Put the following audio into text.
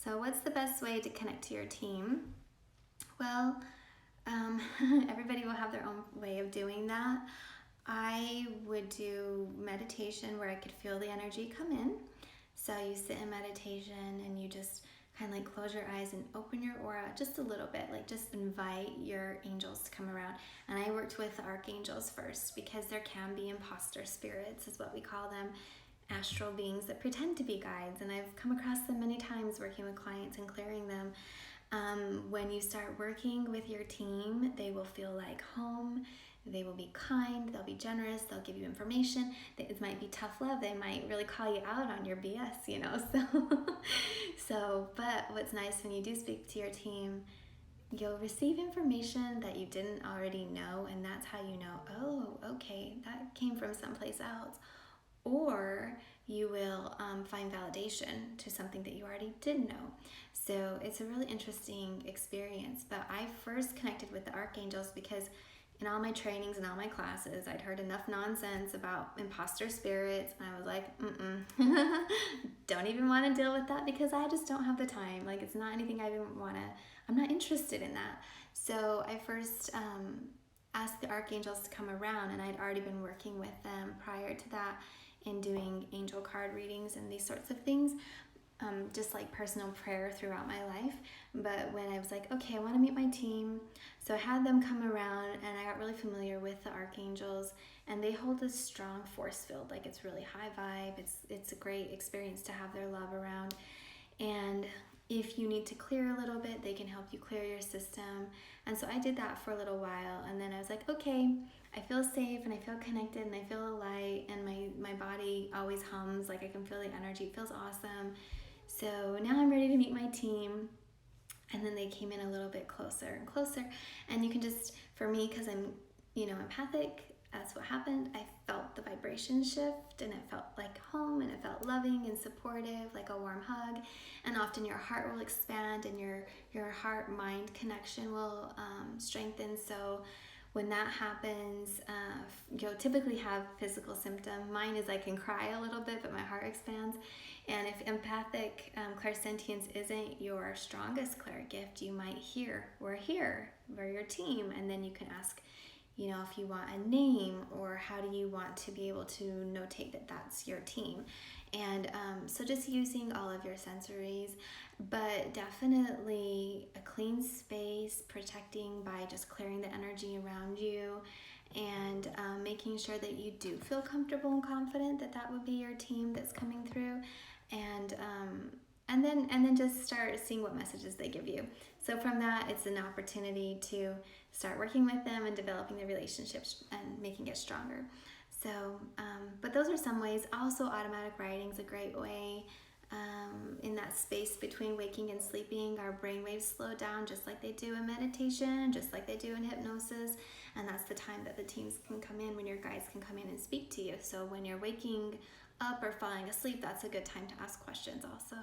So what's the best way to connect to your team? Well, everybody will have their own way of doing that. I would do meditation where I could feel the energy come in. So you sit in meditation and you just kind of like close your eyes and open your aura just a little bit, like just invite your angels to come around. And I worked with the archangels first because there can be imposter spirits, is what we call them, astral beings that pretend to be guides. And I've come across them many times working with clients and clearing them. When you start working with your team, they will feel like home. They will be kind, they'll be generous, they'll give you information. It might be tough love, they might really call you out on your BS, you know. But what's nice when you do speak to your team, you'll receive information that you didn't already know, and that's how you know, oh, okay, that came from someplace else. Or you will find validation to something that you already did know. So it's a really interesting experience. But I first connected with the archangels because in all my trainings and all my classes, I'd heard enough nonsense about imposter spirits, and I was like, don't even want to deal with that because I just don't have the time. Like, it's not anything I even want to, I'm not interested in that. So I first asked the archangels to come around, and I'd already been working with them prior to that in doing angel card readings and these sorts of things. Just like personal prayer throughout my life. But when I was like, okay, I want to meet my team, so I had them come around and I got really familiar with the archangels, and they hold a strong force field. Like, it's really high vibe. It's a great experience to have their love around. And if you need to clear a little bit, they can help you clear your system. And so I did that for a little while, and then I was like, okay, I feel safe and I feel connected and I feel a light, and my body always hums. Like, I can feel the energy. It feels awesome. So now I'm ready to meet my team. And then they came in a little bit closer and closer. And you can just, for me, because I'm, empathic, that's what happened. I felt the vibration shift, and it felt like home, and it felt loving and supportive, like a warm hug. And often your heart will expand, and your heart-mind connection will strengthen. So when that happens, you'll typically have physical symptom. Mine is I can cry a little bit, but my heart expands. And if empathic clairsentience isn't your strongest clair gift, you might hear, we're here, we're your team. And then you can ask, if you want a name, or how do you want to be able to notate that that's your team. And so just using all of your sensories, but definitely a clean space, protecting by just clearing the energy around you, and making sure that you do feel comfortable and confident that that would be your team that's coming through, and then just start seeing what messages they give you. So from that, it's an opportunity to start working with them and developing the relationships and making it stronger. So, but those are some ways. Also, automatic writing is a great way. In that space between waking and sleeping, our brainwaves slow down just like they do in meditation, just like they do in hypnosis. And that's the time that the teams can come in, when your guides can come in and speak to you. So when you're waking up or falling asleep, that's a good time to ask questions also.